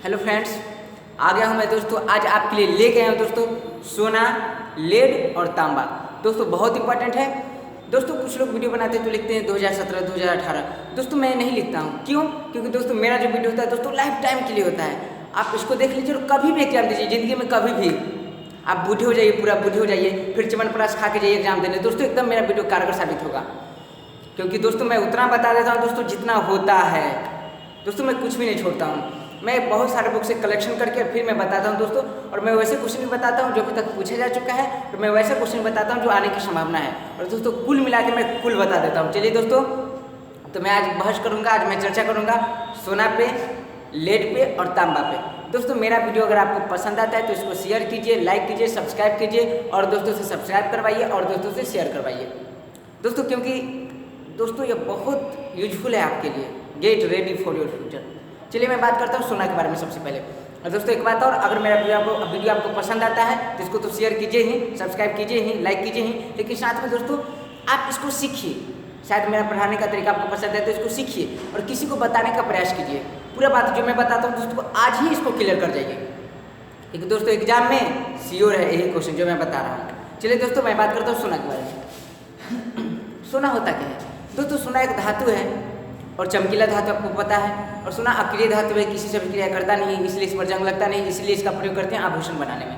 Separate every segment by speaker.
Speaker 1: Hello friends, आ गया हूँ मैं दोस्तों। आज आपके लिए ले गए हूँ दोस्तों सोना, लेड और तांबा। दोस्तों बहुत इंपॉर्टेंट है दोस्तों। कुछ लोग वीडियो बनाते हैं तो लिखते हैं 2017 2018। दोस्तों मैं नहीं लिखता हूँ, क्यों? क्योंकि दोस्तों मेरा जो वीडियो होता है दोस्तों लाइफ टाइम के लिए होता है। आप इसको देख लीजिए और कभी भी एग्जाम दीजिए, ज़िंदगी में कभी भी आप बूढ़े हो जाइए, पूरा बूढ़े हो जाइए, फिर च्यवनप्राश खा के जाइए एग्जाम देने, दोस्तों एकदम मेरा वीडियो कारगर साबित होगा। क्योंकि दोस्तों मैं उतना बता देता हूँ दोस्तों जितना होता है। दोस्तों मैं कुछ भी नहीं छोड़ता हूँ। मैं बहुत सारे बुक से कलेक्शन करके फिर मैं बताता हूँ दोस्तों। और मैं वैसे क्वेश्चन भी बताता हूँ जो अभी तक पूछा जा चुका है, और मैं वैसे क्वेश्चन बताता हूँ जो आने की संभावना है। और दोस्तों कुल मिला के मैं कुल बता देता हूँ। चलिए दोस्तों, तो मैं आज बहस करूँगा, आज मैं चर्चा करूँगा सोना पे, लेड पे और तांबा पे। दोस्तों मेरा वीडियो अगर आपको पसंद आता है तो इसको शेयर कीजिए, लाइक कीजिए, सब्सक्राइब कीजिए और दोस्तों से सब्सक्राइब करवाइए और दोस्तों से शेयर करवाइए दोस्तों, क्योंकि दोस्तों ये बहुत यूजफुल है आपके लिए। Get ready for your future. चलिए मैं बात करता हूँ सोना के बारे में सबसे पहले। और दोस्तों एक बात और, अगर मेरा वीडियो आपको पसंद आता है तो इसको तो शेयर कीजिए ही, सब्सक्राइब कीजिए ही, लाइक कीजिए ही, लेकिन साथ में दोस्तों आप इसको सीखिए। शायद मेरा पढ़ाने का तरीका आपको पसंद है तो इसको सीखिए और किसी को बताने का प्रयास कीजिए। पूरा बात जो मैं बताता हूँ दोस्तों आज ही इसको क्लियर कर जाइए, क्योंकि दोस्तों एग्जाम में श्योर है यही क्वेश्चन जो मैं बता रहा हूँ। चलिए दोस्तों मैं बात करता हूँ सोना के बारे में। सोना होता क्या है दोस्तों? सोना एक धातु है और चमकीला धातु आपको पता है। और सोना अक्रिय धातु है, किसी से भी क्रिया करता नहीं, इसलिए इस पर जंग लगता नहीं, इसलिए इसका प्रयोग करते हैं आभूषण बनाने में।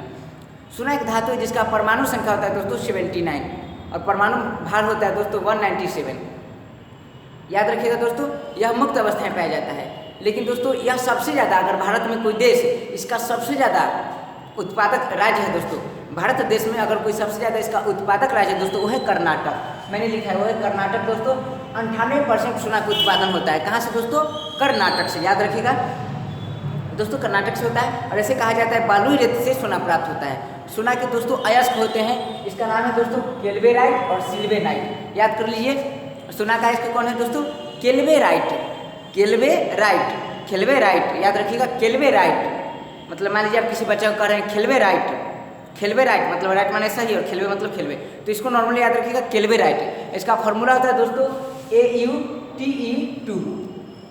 Speaker 1: सोना एक धातु है जिसका परमाणु संख्या होता है दोस्तों 79 और परमाणु भार होता है दोस्तों 197। याद रखिएगा दोस्तों, यह मुक्त अवस्था में पाया जाता है। लेकिन दोस्तों यह सबसे ज़्यादा, अगर भारत में कोई देश इसका सबसे ज़्यादा उत्पादक राज्य है दोस्तों, भारत देश में अगर कोई सबसे ज़्यादा इसका उत्पादक राज्य है दोस्तों वो है कर्नाटक। मैंने लिखा है वो है कर्नाटक दोस्तों। 98% सोना का उत्पादन होता है कहाँ से दोस्तों? कर्नाटक से। याद रखिएगा दोस्तों, कर्नाटक से होता है। और ऐसे कहा जाता है बालुई रेत से सोना प्राप्त होता है। सोना के दोस्तों अयस्क होते हैं, इसका नाम है दोस्तों केल्वेराइट और सिल्वेनाइट। याद कर लीजिए सोना का अयस्क कौन है दोस्तों? केल्वेराइट, केल्वेराइट, केल्वेराइट। याद रखिएगा केल्वेराइट मतलब, मान लीजिए आप किसी बच्चे को कह रहे हैं खेलवेराइट, खेलवेराइट मतलब राइट माने सही और खेलवे मतलब खेलवे, तो इसको नॉर्मली याद रखिएगा केल्वेराइट। इसका फॉर्मूला होता है दोस्तों AuTe2,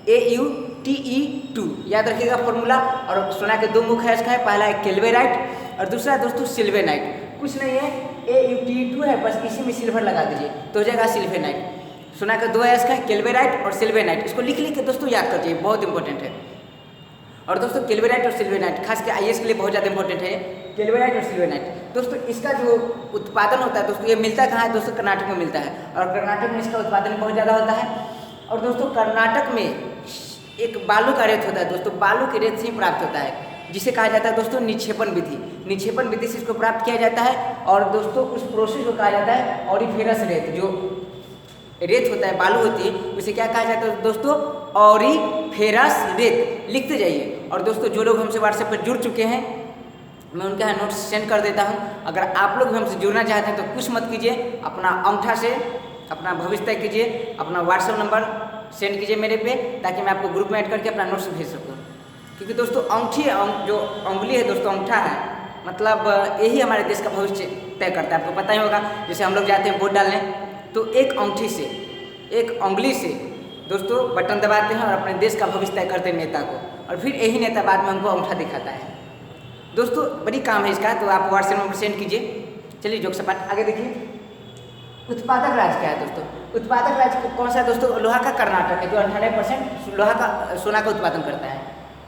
Speaker 1: AuTe2 याद रखिएगा फॉर्मूला। और सोना के दो मुख्य अयस्क है, पहला है केल्वेराइट और दूसरा दोस्तों सिल्वेनाइट। कुछ नहीं है, AuTe2 है, बस इसी में सिल्वर लगा दीजिए तो हो जाएगा सिल्वेनाइट। सोना के दो अयस्क है केल्वेराइट और सिल्वेनाइट, इसको लिख के दोस्तों याद कर जाइए, बहुत इंपॉर्टेंट है। और दोस्तों केल्वेराइट और सिल्वेनाइट खास के IAS के लिए बहुत ज़्यादा इंपॉर्टेंट है, केल्वेराइट और सिल्वेनाइट। दोस्तों इसका जो उत्पादन होता है दोस्तों, ये मिलता कहाँ है दोस्तों? कर्नाटक में मिलता है और कर्नाटक में इसका उत्पादन बहुत ज़्यादा होता है। और दोस्तों कर्नाटक में एक बालू का रेत होता है दोस्तों, बालू के रेत से ही प्राप्त होता है, जिसे कहा जाता है दोस्तों निक्षेपण विधि। निक्षेपण विधि से इसको प्राप्त किया जाता है। और दोस्तों उस प्रोसेस को कहा जाता है ऑरिफेरस रेत। जो रेत होता है, बालू होती है, उसे क्या कहा जाता है दोस्तों? ऑरिफेरस रेत। लिखते जाइए। और दोस्तों जो लोग हमसे व्हाट्सएप पर जुड़ चुके हैं मैं उनका नोट्स सेंड कर देता हूं। अगर आप लोग भी हमसे जुड़ना चाहते हैं तो कुछ मत कीजिए, अपना अंगूठा से अपना भविष्य तय कीजिए, अपना व्हाट्सएप नंबर सेंड कीजिए मेरे पे, ताकि मैं आपको ग्रुप में ऐड करके अपना नोट्स भेज सकूँ। क्योंकि दोस्तों अंगूठी जो उंगली है दोस्तों, अंगूठा है, मतलब यही हमारे देश का भविष्य तय करता है। आपको पता ही होगा, जैसे हम लोग जाते हैं वोट डालने तो एक अंगूठी से, एक उंगली से दोस्तों बटन दबाते हैं और अपने देश का भविष्य तय करते हैं नेता को, और फिर यही नेता बाद में हमको अंगूठा दिखाता है। दोस्तों बड़ी काम है इसका, तो आप व्हाट्सएप नंबर सेंड कीजिए। चलिए जोक सपाट आगे देखिए। उत्पादक राज्य क्या है दोस्तों? उत्पादक राज्य कौन सा है दोस्तों? लोहा का कर्नाटक है, जो 98% लोहा का सोना का उत्पादन करता है।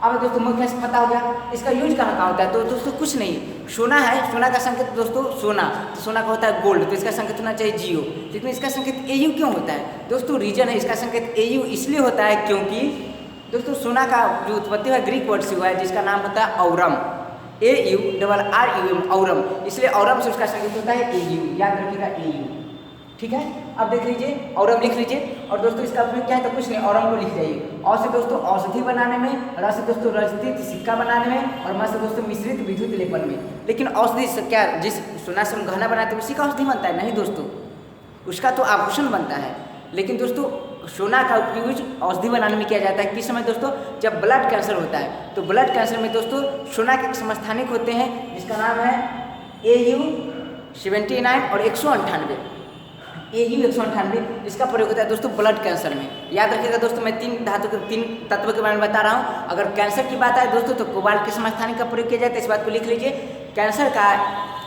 Speaker 1: अब दोस्तों मुख्य से पता हो गया इसका यूज कहाँ कहाँ होता है। तो दोस्तों कुछ नहीं, सोना है, सोना का संकेत दोस्तों सोना, तो सोना का होता है गोल्ड, तो इसका संकेत होना चाहिए जियो। लेकिन इसका संकेत AU क्यों होता है दोस्तों? रीजन है इसका संकेत AU इसलिए होता है क्योंकि दोस्तों सोना का जो उत्पत्ति है ग्रीक वर्ड से हुआ है, जिसका नाम होता है औरम, AURRUM, औरम, इसलिए औरम से उसका संकेत होता है AU। याद रखिएगा AU, ठीक है। अब देख लीजिए औरम लिख लीजिए। और दोस्तों इसका उपयोग क्या है? तो कुछ नहीं, औरम को लिख जाइए। औ से दोस्तों औषधि बनाने में, र से दोस्तों रजतित सिक्का बनाने में, और म से दोस्तों मिश्रित विद्युत लेपन में। लेकिन औषधि से क्या, जिस सोना से हम गहना बनाते हैं उसी का औषधि बनता है? नहीं दोस्तों, उसका तो आभूषण बनता है। लेकिन दोस्तों सोना का उपयोग औषधि बनाने में किया जाता है। किस समय दोस्तों? जब ब्लड कैंसर होता है। तो ब्लड कैंसर में दोस्तों सोना के समस्थानिक होते हैं, जिसका नाम है AU79 और 198। AU-198 इसका प्रयोग होता है दोस्तों ब्लड कैंसर में। याद रखिएगा दोस्तों, मैं 3 तत्व के बारे में बता रहा हूँ। अगर कैंसर की बात आए दोस्तों तो कोबाल्ट के समस्थानिक का प्रयोग किया जाता है। इस बात को लिख लीजिए, कैंसर का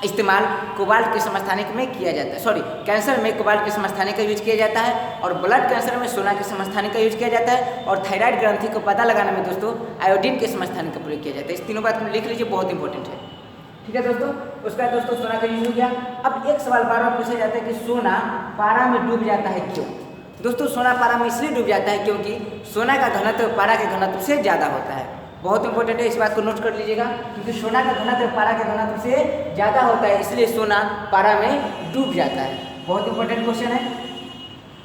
Speaker 1: इस्तेमाल कोबाल्ट के समस्थानिक में किया जाता है। सॉरी, कैंसर में कोबाल्ट के समस्थानिक का यूज किया जाता है और ब्लड कैंसर में सोना के समस्थानिक का यूज किया जाता है और थायराइड ग्रंथि को पता लगाने में दोस्तों आयोडीन के समस्थानिक का प्रयोग किया जाता है। इस तीनों बात को लिख लीजिए, बहुत इंपॉर्टेंट है। ठीक है दोस्तों, उसका दोस्तों सोना का यूज हो गया। अब एक सवाल बार बार पूछा जाता है कि सोना पारा में डूब जाता है क्यों? दोस्तों सोना पारा में इसलिए डूब जाता है क्योंकि सोना का घनत्व पारा के घनत्व से ज़्यादा होता है। बहुत इंपॉर्टेंट है, इस बात को नोट कर लीजिएगा, क्योंकि सोना का घनत्व पारा के घनत्व से ज़्यादा होता है, इसलिए सोना पारा में डूब जाता है। बहुत इंपॉर्टेंट क्वेश्चन है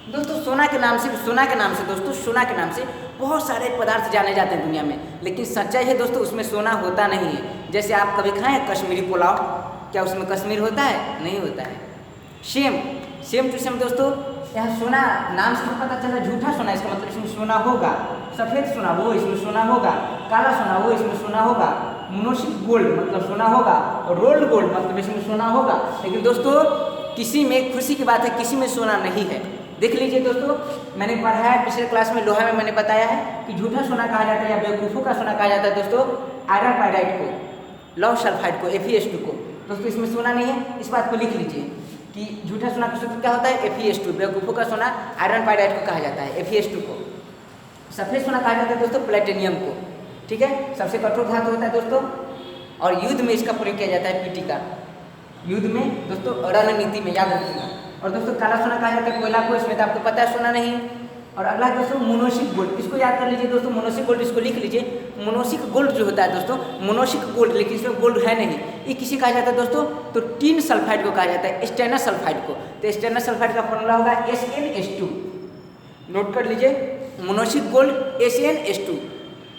Speaker 1: दोस्तों। सोना के नाम से दोस्तों, सोना के नाम से बहुत सारे पदार्थ जाने जाते हैं दुनिया में, लेकिन सच्चाई है दोस्तों उसमें सोना होता नहीं है। जैसे आप कभी खाएं कश्मीरी पुलाव, क्या उसमें कश्मीर होता है? नहीं होता है। सेम टू सेम दोस्तों, यहाँ सोना नाम से तो पता चला झूठा सोना, इसका मतलब इसमें सोना होगा। सफ़ेद सोना वो इसमें सोना होगा, काला सोना वो इसमें सोना होगा, मोनोसिक गोल्ड मतलब सोना होगा और रोल्ड गोल्ड मतलब इसमें सोना होगा। लेकिन दोस्तों किसी में खुशी की बात है, किसी में सोना नहीं है। देख लीजिए दोस्तों, मैंने पढ़ा है पिछले क्लास में लोहा में, मैंने बताया है कि झूठा सोना कहा जाता है या बेवकूफ़ों का सोना कहा जाता है दोस्तों आयरन पाइराइड को, लौह सल्फाइड को, Fe2 को। दोस्तों इसमें सोना नहीं है, इस बात को लिख लीजिए कि झूठा सोना का सूत्र क्या होता है? Fe2। बेवकूफ़ों का सोना आयरन पाइराइड को कहा जाता है, Fe2 को। सफ़ेद सोना कहा जाता है दोस्तों प्लेटिनियम को। ठीक है, सबसे कठोर धातु होता है दोस्तों और युद्ध में इसका प्रयोग किया जाता है, पीटी का युद्ध में दोस्तों, रणनीति में, याद रखिएगा। और दोस्तों काला सोना कहा जाता है कोयला को, इसमें तो आपको पता है सोना नहीं। और अगला है दोस्तों मोनोसिक गोल्ड, इसको याद कर लीजिए दोस्तों, मोनोसिक गोल्ड इसको लिख लीजिए। मोनोसिक गोल्ड जो होता है दोस्तों, मोनोसिक गोल्ड, लेकिन इसमें गोल्ड है नहीं। ये किसी कहा जाता है दोस्तों? तो टीन सल्फाइड को कहा जाता है, स्टेनस सल्फाइड को। तो स्टेनस सल्फाइड का फॉर्मूला होगा SnS2। नोट कर लीजिए, मोनोसिक गोल्ड SnS2।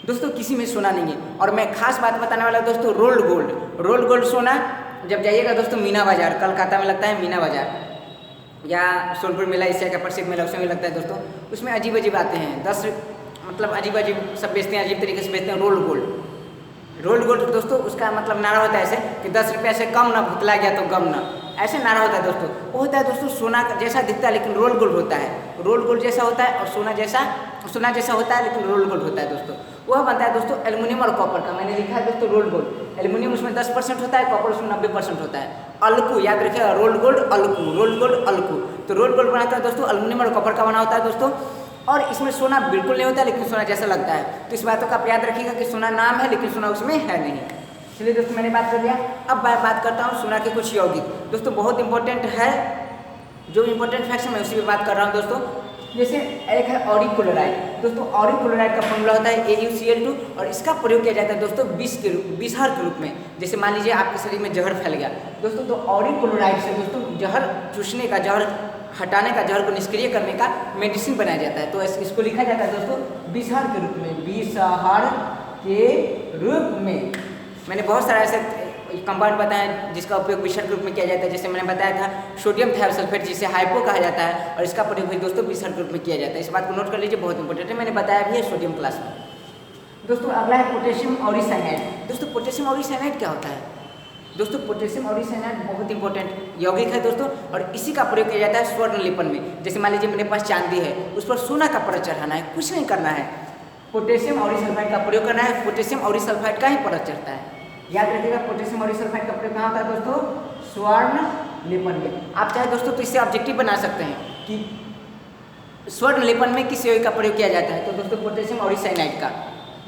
Speaker 1: दोस्तों किसी में सोना नहीं है। और मैं खास बात बताने वाला दोस्तों रोल्ड गोल्ड सोना, जब जाइएगा दोस्तों मीना बाजार, कलकत्ता में लगता है मीना बाजार या सोनपुर मेला, एशिया का प्रसिद्ध मेला, उसमें भी लगता है दोस्तों। उसमें अजीब अजीब आते हैं, 10 मतलब अजीब सब बेचते हैं, अजीब तरीके से बेचते हैं। रोल्ड गोल्ड दोस्तों, उसका मतलब नारा होता है ऐसे कि 10 रुपये से कम ना, भुतला गया तो गम ना, ऐसे नारा होता है दोस्तों। वो होता है दोस्तों सोना जैसा दिखता है लेकिन रोल्ड गोल्ड होता है। रोल्ड गोल्ड जैसा होता है और सोना जैसा होता है लेकिन रोल्ड गोल्ड होता है दोस्तों। वह बनता है दोस्तों एल्युमिनियम और कॉपर का। मैंने लिखा है दोस्तों रोल्ड गोल्ड, एल्युमिनियम उसमें 10% होता है, कॉपर उसमें 90% होता है। अल्कू याद रखिएगा, रोल्ड गोल्ड अल्कू। तो रोल्ड गोल्ड बनाता है दोस्तों एल्युमिनियम और कॉपर का बना होता है दोस्तों। और इसमें सोना बिल्कुल नहीं होता है लेकिन सोना जैसा लगता है। तो इस बातों का आप याद रखिएगा कि सोना नाम है लेकिन सोना उसमें है नहीं। चलिए दोस्तों मैंने बात कर लिया, अब मैं बात करता हूँ सोना के कुछ यौगिक। दोस्तों बहुत इंपॉर्टेंट है, जो इंपॉर्टेंट फैक्ट्स मैं उसी पर बात कर रहा हूँ दोस्तों। जैसे एक है ऑरिक क्लोराइड। दोस्तों ऑरिक क्लोराइड का फॉर्मूला होता है AuCl2 और इसका प्रयोग किया जाता है दोस्तों विषहर के रूप में। जैसे मान लीजिए आपके शरीर में जहर फैल गया दोस्तों, तो ऑरिक क्लोराइड से दोस्तों जहर चूसने का, जहर हटाने का, जहर को निष्क्रिय करने का मेडिसिन बनाया जाता है। तो इसको लिखा जाता है दोस्तों विषहर के रूप में, विषहर के रूप में। मैंने बहुत सारा ऐसे कंपाउंड बताया जिसका उपयोग विषहर के रूप में किया जाता है। जैसे मैंने बताया था सोडियम थायोसल्फेट, जिसे हाइपो कहा जाता है, और इसका प्रयोग भी दोस्तों विषहर के रूप में किया जाता है। इस बात को नोट कर लीजिए, बहुत इंपॉर्टेंट है, मैंने बताया भी है सोडियम क्लास में। दोस्तों अगला है पोटेशियम ऑरिसाइनाइड। दोस्तों पोटेशियम ऑरिसाइनाइड क्या होता है? दोस्तों पोटेशियम ऑरिसाइनाइड बहुत इंपॉर्टेंट यौगिक है दोस्तों, और इसी का प्रयोग किया जाता है स्वर्ण लेपन में। जैसे मान लीजिए मेरे पास चांदी है, उस पर सोना का परत चढ़ाना है, कुछ नहीं करना है, पोटेशियम ऑरिसल्फाइड का प्रयोग करना है, पोटेशियम ऑरिसल्फाइड का ही परत चढ़ता है। याद रखिएगा पोटेशियम ऑरिसल्फाइड का प्रयोग कहाँ होता है दोस्तों? स्वर्ण लेपन में। आप चाहे दोस्तों तो इससे ऑब्जेक्टिव बना सकते हैं कि स्वर्ण लेपन में किस यौगिक का प्रयोग किया जाता है, तो दोस्तों पोटेशियम ऑरिसाइनाइड का।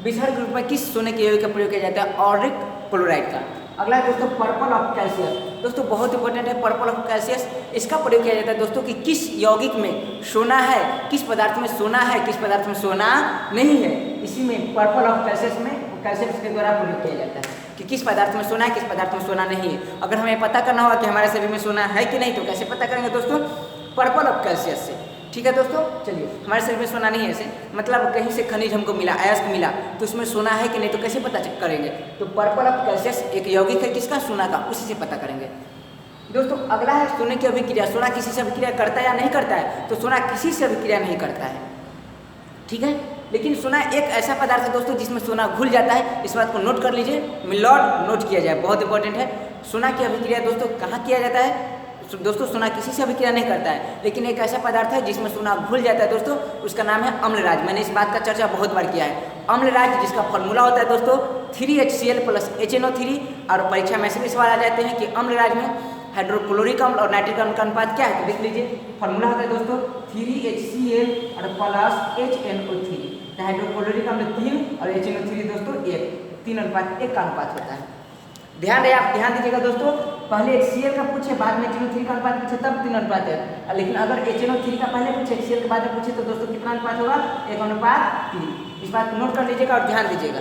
Speaker 1: विषहर ग्रुप में किस सोने के यौगिक का प्रयोग किया जाता है? ऑरिक क्लोराइड का। अगला है दोस्तों पर्पल ऑफ कैल्सियस। दोस्तों बहुत इंपॉर्टेंट है पर्पल ऑफ कैल्सियस। इसका प्रयोग किया जाता है दोस्तों कि किस यौगिक में सोना है, किस पदार्थ में सोना है, किस पदार्थ में सोना नहीं है। इसी में पर्पल ऑफ कैल्सियस में कैल्सियस के द्वारा प्रयोग किया जाता है कि किस पदार्थ में सोना है, किस पदार्थ में सोना नहीं है। अगर हमें पता करना होगा कि हमारे शरीर में सोना है कि नहीं, तो कैसे पता करेंगे दोस्तों? पर्पल ऑफ कैल्सियस से। ठीक है दोस्तों, चलिए हमारे शरीर में सोना नहीं है, ऐसे मतलब कहीं से खनिज हमको मिला, अयस्क मिला, तो उसमें सोना है कि नहीं, तो कैसे पता करेंगे? तो पर्पल ऑफ कैल्सियस एक यौगिक है किसका? सोना का, उसी से पता करेंगे दोस्तों। अगला है सोने की अभिक्रिया। सोना किसी से अभिक्रिया करता है या नहीं करता है? तो सोना किसी से अभिक्रिया नहीं करता है, ठीक है। लेकिन सोना एक ऐसा पदार्थ है दोस्तों जिसमें सोना घुल जाता है। इस बात को नोट कर लीजिए, मिलॉट नोट किया जाए, बहुत इंपॉर्टेंट है। सोना की अभिक्रिया दोस्तों कहाँ किया जाता है? दोस्तों सोना किसी से अभिक्रिया नहीं करता है, लेकिन एक ऐसा पदार्थ है जिसमें सोना घुल जाता है दोस्तों, उसका नाम है अम्लराज। मैंने इस बात का चर्चा बहुत बार किया है। अम्लराज जिसका फॉर्मूला होता है दोस्तों 3HCl + HNO3। और परीक्षा में से भी सवाल आ जाते हैं कि अम्लराज में हाइड्रोक्लोरिक अम्ल और नाइट्रिक अम्ल का अनुपात क्या है, तो देख लीजिए फॉर्मूला होता है दोस्तों 3HCl और + HNO3। हाइड्रोक्लोरिक अम्ल 3 और HNO3 दोस्तों 1, 3:1 का अनुपात होता है। ध्यान दीजिएगा दोस्तों, पहले HCl का पूछे, बाद में HNO3 का अनुपात पूछे, तब 3:1 है। लेकिन अगर HNO3 का पहले पूछे, HCl के बाद में पूछे, तो दोस्तों कितना अनुपात होगा, 1:3। इस बात को नोट कर लीजिएगा और ध्यान दीजिएगा।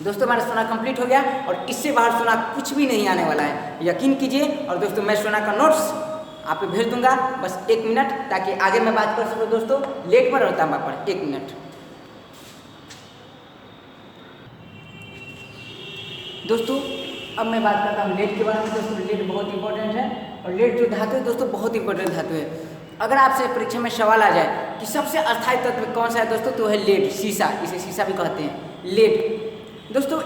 Speaker 1: दोस्तों हमारा सोना कंप्लीट हो गया और इससे बाहर सोना कुछ भी नहीं आने वाला है, यकीन कीजिए। और दोस्तों मैं सोना का नोट्स आप पे भेज दूंगा, बस 1 मिनट, ताकि आगे मैं बात कर सकूँ दोस्तों लेड पर और तांबा पर। 1 मिनट दोस्तों, अब मैं बात करता हूँ लेड के बारे में। दोस्तों लेड बहुत इंपॉर्टेंट है और लेड जो धातु है दोस्तों बहुत इंपॉर्टेंट धातु है। अगर आपसे परीक्षा में सवाल आ जाए कि सबसे अस्थायी तत्व कौन सा है दोस्तों, तो है लेड, शीशा, इसे शीशा भी कहते हैं। लेड दोस्तों,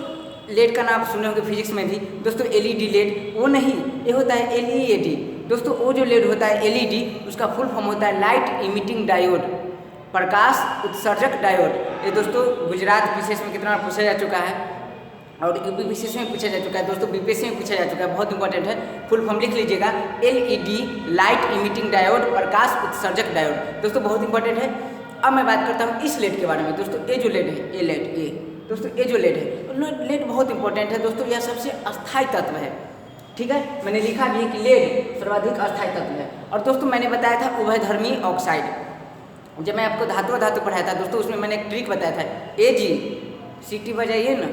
Speaker 1: लेड का नाम सुने होंगे फिजिक्स में भी दोस्तों, LED लेड वो नहीं, ये होता है LED दोस्तों। वो जो लेड होता है LED, उसका फुल फॉर्म होता है लाइट इमिटिंग डायोड, प्रकाश उत्सर्जक डायोड। ये दोस्तों गुजरात विशेष में कितना पूछा जा चुका है और यूपी विशेष में पूछा जा चुका है दोस्तों, BPSC में पूछा जा चुका है, बहुत इंपॉर्टेंट है। फुल फॉर्म लिख लीजिएगा, LED लाइट इमिटिंग डायोड, प्रकाश उत्सर्जक डायोड दोस्तों, बहुत इंपॉर्टेंट है। अब मैं बात करता हूँ इस लेड के बारे में दोस्तों। ये जो लेड है, ये लेड, ये दोस्तों ये जो लेड है, लेड बहुत इंपॉर्टेंट है दोस्तों, यह सबसे अस्थायी तत्व है। ठीक है, मैंने लिखा भी है कि लेड सर्वाधिक अस्थायी तत्व है। और दोस्तों मैंने बताया था उभयधर्मी ऑक्साइड, जब मैं आपको धातु पढ़ाया था दोस्तों, उसमें मैंने एक ट्रिक बताया था, AG, CT बजाइए ना,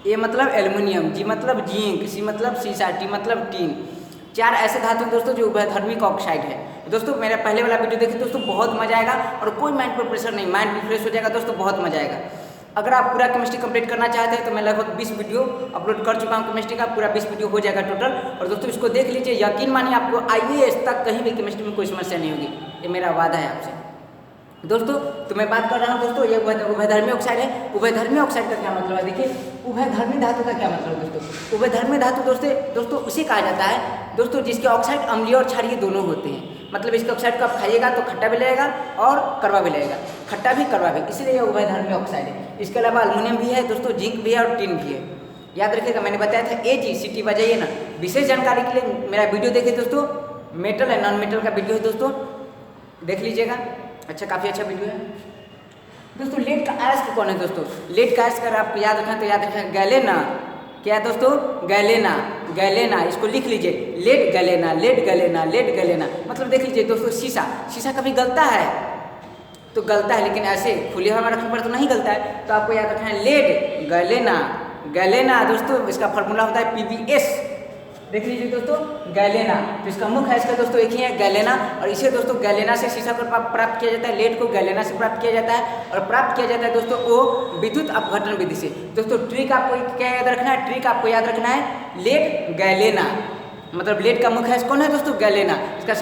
Speaker 1: A मतलब एल्युमिनियम, G मतलब जिंक, C मतलब सीसा, T मतलब टीन। 4 ऐसे धातु हैं दोस्तों जो उभयधर्मिक ऑक्साइड है। दोस्तों मेरा पहले वाला वीडियो देखिए दोस्तों, बहुत मजा आएगा और कोई माइंड पर प्रेशर नहीं, माइंड भी फ्रेश हो जाएगा दोस्तों, बहुत मजा आएगा। अगर आप पूरा केमिस्ट्री कंप्लीट करना चाहते हैं तो मैं लगभग 20 वीडियो अपलोड कर चुका हूँ केमिस्ट्री का, पूरा 20 वीडियो हो जाएगा टोटल। और दोस्तों इसको देख लीजिए, यकीन मानिए आपको IAS तक कहीं भी केमिस्ट्री में कोई समस्या नहीं होगी, ये मेरा वादा है आपसे। दोस्तों तो मैं बात कर रहा हूँ दोस्तों, ये उभयधर्मी ऑक्साइड है। उभयधर्मी ऑक्साइड का क्या मतलब है, देखिए उभयधर्मी धातु का क्या मतलब है दोस्तों। उभयधर्मी धातु दोस्तों उसे कहा जाता है दोस्तों जिसके ऑक्साइड अम्लीय और क्षारीय दोनों होते हैं। मतलब इसके ऑक्साइड को आप खाइएगा तो खट्टा भी लगेगा और कड़वा भी लगेगा, खट्टा भी कड़वा भी, इसलिए यह उभयधर्मी ऑक्साइड है। इसके अलावा एल्युमिनियम भी है दोस्तों, जिंक भी है और टिन भी है। याद रखिएगा, मैंने बताया था AG, CT बजाइए ना। विशेष जानकारी के लिए मेरा वीडियो देखिए दोस्तों, मेटल एंड नॉन मेटल का वीडियो है दोस्तों, देख लीजिएगा, अच्छा काफ़ी अच्छा वीडियो है दोस्तों। लेड का अयस्क कौन है दोस्तों, लेड का अयस्क अगर आपको याद रखना तो याद रखें गैलेना। क्या है दोस्तों, गैलेना, गैलेना, इसको लिख लीजिए, lead galena, lead galena, lead galena. मतलब देख लीजिए दोस्तों, शीशा, शीशा कभी गलता है तो गलता है, लेकिन ऐसे खुली हवा में रखने पर तो नहीं गलता है। तो आपको याद रखना है लेड गैलेना, गैलेना दोस्तों, इसका फॉर्मूला होता है PbS। देख लीजिए दोस्तों, गैलेना, तो इसका मुख्य है इसका दोस्तों एक ही है, गैलेना। और इसे दोस्तों गैलेना से शीशा को प्राप्त किया जाता है, लेड को गैलेना से प्राप्त किया जाता है। और प्राप्त किया जाता है दोस्तों वो विद्युत अपघटन विधि से। दोस्तों ट्रिक आपको क्या याद रखना है, ट्रिक आपको याद रखना है लेड गैलेना, मतलब लेड का मुख्य कौन है दोस्तों, गैलेना। इसका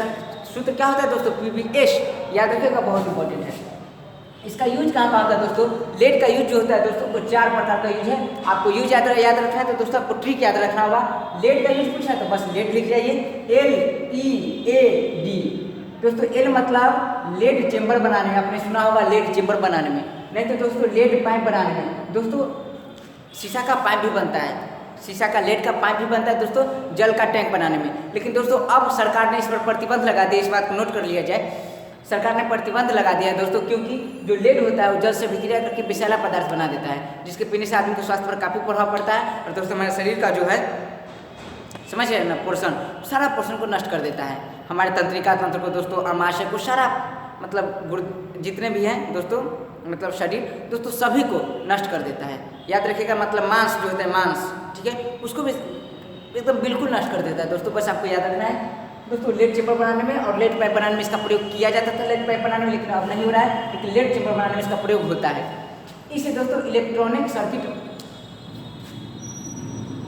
Speaker 1: सूत्र क्या होता है दोस्तों, PbS, याद रखिएगा, बहुत इंपॉर्टेंट है। इसका यूज कहाँ का होता है दोस्तों, लेड का यूज जो होता है दोस्तों वो 4 प्रकार का यूज है। आपको यूज याद रखना है तो दोस्तों आपको ट्रिक याद रखना होगा। लेड का यूज पूछा है तो बस लेड लिख जाइए, LEAD दोस्तों। L मतलब लेड चेम्बर बनाने में, आपने सुना होगा लेड चेम्बर बनाने में, नहीं तो दोस्तों लेड पाइप बनाने में। दोस्तों शीशा का पाइप भी बनता है, शीशा का लेड का पाइप भी बनता है दोस्तों जल का टैंक बनाने में। लेकिन दोस्तों अब सरकार ने इस पर प्रतिबंध लगा दिया, इस बात को नोट कर लिया जाए, सरकार ने प्रतिबंध लगा दिया है दोस्तों, क्योंकि जो लेड होता है वो जल से विक्रिया करके विषैला पदार्थ बना देता है, जिसके पीने से आदमी के स्वास्थ्य पर काफ़ी प्रभाव पड़ता है। और दोस्तों हमारे शरीर का जो है समझ रहे हैं ना पोर्शन, सारा पोर्शन को नष्ट कर देता है, हमारे तंत्रिका तंत्र को दोस्तों, आमाशय को, सारा मतलब जितने भी हैं दोस्तों, मतलब शरीर दोस्तों सभी को नष्ट कर देता है। याद रखिएगा, मतलब मांस जो होता है मांस, ठीक है, उसको भी एकदम बिल्कुल नष्ट कर देता है दोस्तों। बस आपको याद रखना है दोस्तों, लेड चेम्बर बनाने में और लेड पाइप बनाने में इसका प्रयोग किया जाता था, लेड पाइप बनाने में, लेकिन अब नहीं हो रहा है, लेकिन लेड चेम्बर बनाने में इसका प्रयोग होता है। इसे दोस्तों इलेक्ट्रॉनिक सर्किट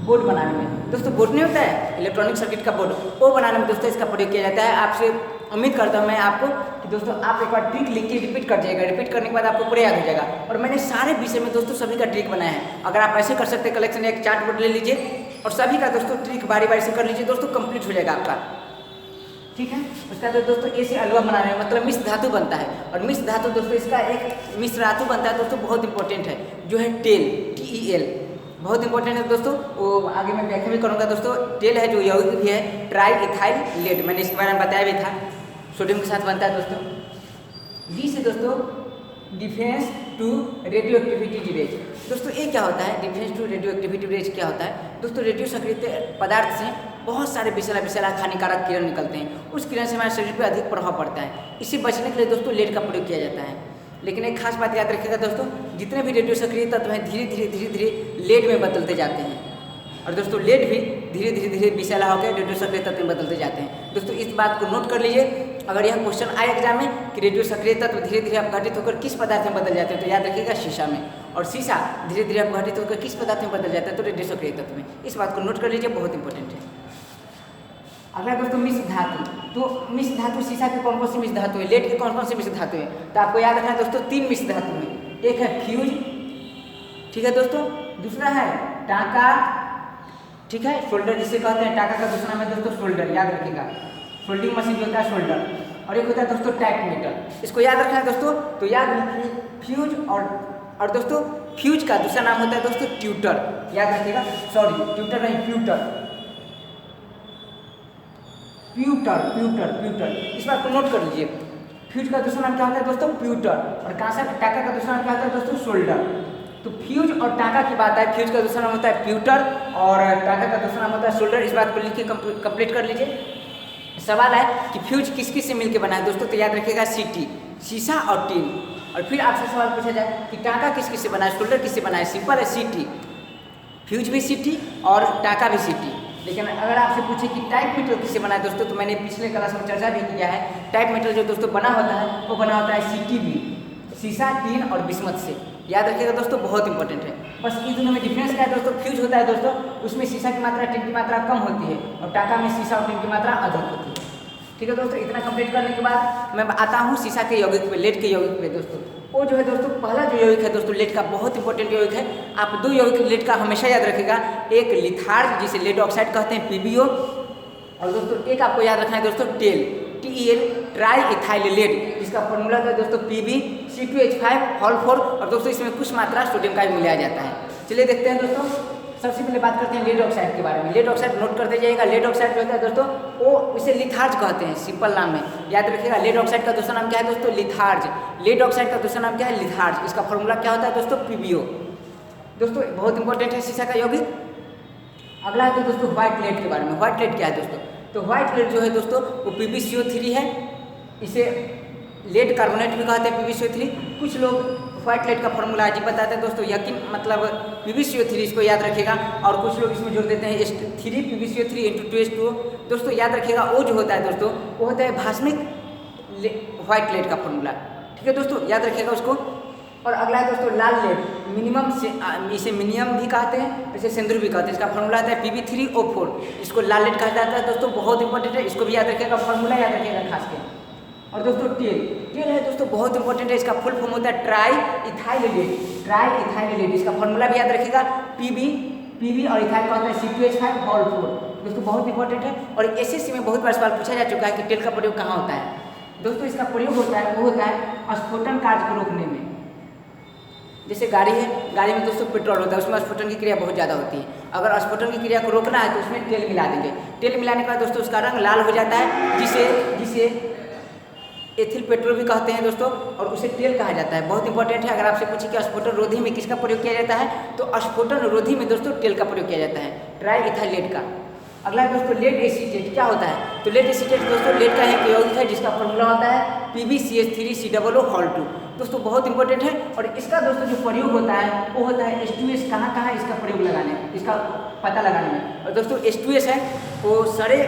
Speaker 1: बोर्ड बनाने में, दोस्तों बोर्ड नहीं होता है इलेक्ट्रॉनिक सर्किट का बोर्ड, वो बनाने में दोस्तों इसका प्रयोग किया जाता है। आपसे उम्मीद करता हूँ मैं आपको कि दोस्तों आप एक बार ट्रिक लिख के रिपीट कर जाइएगा, रिपीट करने के बाद आपको पूरा याद हो जाएगा। और मैंने सारे विषय में दोस्तों सभी का ट्रिक बनाया है, अगर आप ऐसे कर सकते हैं, कलेक्शन एक चार्ट बोर्ड ले लीजिए और सभी का दोस्तों ट्रिक बारी बारी से कर लीजिए दोस्तों, कंप्लीट हो जाएगा आपका। ठीक है। उसका तो दोस्तों ए से अलवा बनाने में मतलब मिश्र धातु बनता है, और मिश्र धातु दोस्तों इसका एक मिश्र धातु बनता है दोस्तों, बहुत इंपॉर्टेंट है, जो है टेल, TEL, बहुत इंपॉर्टेंट है दोस्तों। वो आगे मैं व्याख्या भी करूँगा दोस्तों। टेल है जो यौगिक भी है ट्राई इथाइल लेड, मैंने इसके बारे में बताया भी था, सोडियम के साथ बनता है दोस्तों। डी से दोस्तों defence to radioactivity rays. दोस्तों ये क्या होता है, defence to radioactivity rays क्या होता है दोस्तों? रेडियो सक्रिय पदार्थ से बहुत सारे विषैला हानिकारक किरण निकलते हैं, उस किरण से हमारे शरीर पर अधिक प्रभाव पड़ता है। इससे बचने के लिए दोस्तों लेड का प्रयोग किया जाता है। लेकिन एक खास बात याद रखिएगा दोस्तों, जितने भी रेडियो सक्रिय तत्व हैं धीरे धीरे लेड में बदलते जाते हैं, और दोस्तों लेड भी धीरे धीरे विषैला होकर रेडियो सक्रिय तत्व में बदलते जाते हैं। दोस्तों इस बात को नोट कर लीजिए, अगर यह क्वेश्चन आए एग्जाम में कि रेडियो सक्रिय तत्व धीरे धीरे अपघटित होकर किस पदार्थ में बदल जाते हैं, तो याद रखिएगा शीशा में, और शीशा धीरे धीरे अपघटित होकर किस पदार्थ में बदल जाता है, तो रेडियो सक्रिय तत्व में। इस बात को नोट कर लीजिए, बहुत इंपॉर्टेंट है। अगला दोस्तों मिश्र धातु। तो मिश्र धातु शीशा की कौन कौन सी मिश्र धातु है, लेड की कौन कौन सी मिश्र धातु है, तो आपको याद रखना है दोस्तों 3 मिश्र धातु में। एक है फ्यूज, ठीक है दोस्तों, दूसरा है टाका, ठीक है, शोल्डर जिसे कहते हैं, टाका का दूसरा नाम है दोस्तों शोल्डर, याद रखिएगा, सोल्डिंग मशीन जो होता है शोल्डर, और एक होता है दोस्तों टाइट मीटर, इसको याद रखना है दोस्तों। तो याद रखिए फ्यूज, और दोस्तों फ्यूज का दूसरा नाम होता है दोस्तों ट्यूटर, याद रखिएगा, सॉरी ट्यूटर नहीं प्यूटर, प्यूटर, इस बात को नोट कर लीजिए। फ्यूज का दूसरा नाम क्या होता है दोस्तों? प्यूटर, और टाका का दूसरा नाम क्या होता है दोस्तों? शोल्डर। तो फ्यूज और टाका की बात है, फ्यूज का दूसरा नाम होता है प्यूटर और टाका का दूसरा नाम होता है शोल्डर, इस बात को लिख के कंप्लीट कर लीजिए। सवाल है कि फ्यूज किस किस से मिलकर बना है दोस्तों, तो याद रखिएगा सीटी, शीशा और टीन। और फिर आपसे सवाल पूछा जाए कि टाका किस किस से बना है, शोल्डर किस से बना है, सिंपल है सीटी, फ्यूज भी सीटी और टाका भी सीटी। लेकिन अगर आपसे पूछे कि टाइप मेटल किससे बना है दोस्तों, तो मैंने पिछले क्लास में चर्चा भी किया है, टाइप मेटल जो दोस्तों बना होता है वो बना होता है CTB, शीशा, टीन और बिस्मथ से, याद रखिएगा दोस्तों, बहुत इंपॉर्टेंट है। बस इन दोनों में डिफरेंस क्या है दोस्तों? फ्यूज होता है दोस्तों, उसमें शीशा की मात्रा, टीन की मात्रा कम होती है, और टाका में शीशा और टीन की मात्रा अधिक होती है। ठीक है दोस्तों, इतना कंप्लीट करने के बाद मैं आता हूँ शीशा के यौगिक पे, लेड के यौगिक पे दोस्तों। वो जो है दोस्तों पहला जो यौगिक है दोस्तों लेड का, बहुत इंपॉर्टेंट यौगिक है। आप 2 यौगिक लेड का हमेशा याद रखिएगा, एक लिथार्ज जिसे लेड ऑक्साइड कहते हैं PbO, और दोस्तों एक आपको याद रखना है दोस्तों TEL, TEL, triethyl lead, जिसका फॉर्मूला है दोस्तों PbC2H5 और दोस्तों इसमें कुछ मात्रा सोडियम का भी मिलाया जाता है। चलिए देखते हैं दोस्तों, सबसे पहले बात करते हैं लेड ऑक्साइड के बारे में। लेड ऑक्साइड नोट करते जाइएगा, लेड ऑक्साइड जो होता है दोस्तों वो इसे लिथार्ज कहते हैं, सिंपल नाम में याद रखिएगा। लेड ऑक्साइड का दूसरा नाम क्या है दोस्तों? लिथार्ज। लेड ऑक्साइड का दूसरा नाम क्या है? लिथार्ज। इसका फॉर्मूला क्या होता है दोस्तों? PbO। दोस्तों बहुत इंपॉर्टेंट है शीशा का यौगिक। अगला है तो दोस्तों व्हाइट लेड के बारे में। व्हाइट लेड क्या है दोस्तों? तो व्हाइट लेड जो है दोस्तों वो PbCO3 है, इसे लेड कार्बोनेट भी कहते हैं PbCO3। कुछ लोग व्हाइट लेड का फॉर्मूला अजीब बताते हैं दोस्तों, यकीन मतलब PbCO3 इसको याद रखिएगा, और कुछ लोग इसमें जोड़ देते हैं 3 PbCO3 × 2H2O। दोस्तों याद रखिएगा वो जो होता है दोस्तों वो होता है भास्मिक व्हाइट लेड का फॉर्मूला, ठीक है दोस्तों, याद रखिएगा उसको। और अगला है दोस्तों लाल लेड, मिनिमम से इसे मिनिमम भी कहते हैं, इसे सिंदूर भी कहते हैं। इसका फॉर्मूला आता है Pb3O4, इसको लाल लेड कहा जाता है दोस्तों, बहुत इंपॉर्टेंट है, इसको भी याद रखिएगा, फॉर्मूला याद रखिएगा खास के। और दोस्तों टेल, टेल है दोस्तों बहुत इंपॉर्टेंट है, इसका फुल फॉर्म होता है triethyl lead, triethyl lead, इसका फॉर्मूला भी याद रखिएगा, Pb और इथाइल का होता है C2H5 दोस्तों, बहुत इंपॉर्टेंट है। और एसएससी में बहुत बार सवाल पूछा जा चुका है कि टेल का प्रयोग कहाँ होता है दोस्तों? इसका प्रयोग होता है वो होता है स्फोटन कार्य को रोकने में। जैसे गाड़ी है, गाड़ी में दोस्तों पेट्रोल होता है, उसमें स्फोटन की क्रिया बहुत ज़्यादा होती है। अगर स्फोटन की क्रिया को रोकना है तो उसमें तेल मिला देंगे। तेल मिलाने के बाद दोस्तों उसका रंग लाल हो जाता है, जिसे एथिल पेट्रोल भी कहते हैं दोस्तों, और उसे तेल कहा जाता है। बहुत इंपॉर्टेंट है। अगर आपसे पूछे कि स्फोटन रोधी में किसका प्रयोग किया जाता है, तो स्फोटन रोधी में दोस्तों तेल का प्रयोग किया जाता है, ट्राई इथाइल लेड का। अगला है दोस्तों लेड एसीटेट, क्या होता है? तो लेड एसीटेट दोस्तों लेड का एक यौगिक है जिसका फॉर्मूला होता है PbCH3COO2 दोस्तों, बहुत इंपॉर्टेंट है। और इसका दोस्तों जो प्रयोग होता है वो होता है H2S, कहाँ इसका प्रयोग लगाने, इसका पता लगाने में। और दोस्तों H2S है वो सड़े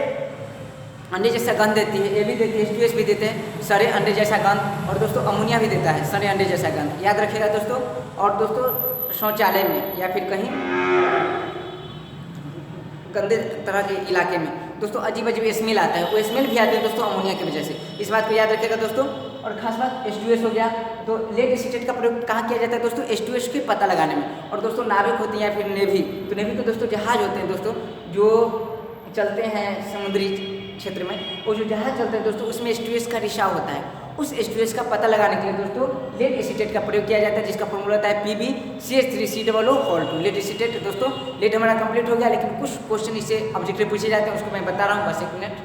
Speaker 1: अंडे जैसा गंध देती है, ये भी देती है, H2S भी देते हैं, सड़े अंडे जैसा गंध, और दोस्तों अमोनिया भी देता है, सड़े अंडे जैसा गंध, याद रखिएगा दोस्तों। और दोस्तों शौचालय में या फिर कहीं गंदे तरह के इलाके में दोस्तों अजीब स्मेल आता है, वो स्मेल भी आती है दोस्तों अमोनिया की वजह से, इस बात को याद रखिएगा दोस्तों। और खास बात H2S हो गया। तो लेड एसीटेट का प्रयोग कहाँ किया जाता है दोस्तों? H2S के पता लगाने में। और दोस्तों नाविक होती हैं या फिर नेवी, तो नेवी के दोस्तों जहाज होते हैं दोस्तों जो चलते हैं समुद्री क्षेत्र में वो जो जहाज चलते हैं दोस्तों उसमें H2S का रिसाव होता है। उस H2S का पता लगाने के लिए दोस्तों लेड एसीटेट का प्रयोग किया जाता है, जिसका फॉर्मूला होता है PbCH3COO लेड एसीटेट। दोस्तों लेड हमारा कंप्लीट हो गया, लेकिन कुछ क्वेश्चन इससे ऑब्जेक्टिव पूछे जाते हैं, उसको मैं बता रहा हूँ बस एक मिनट।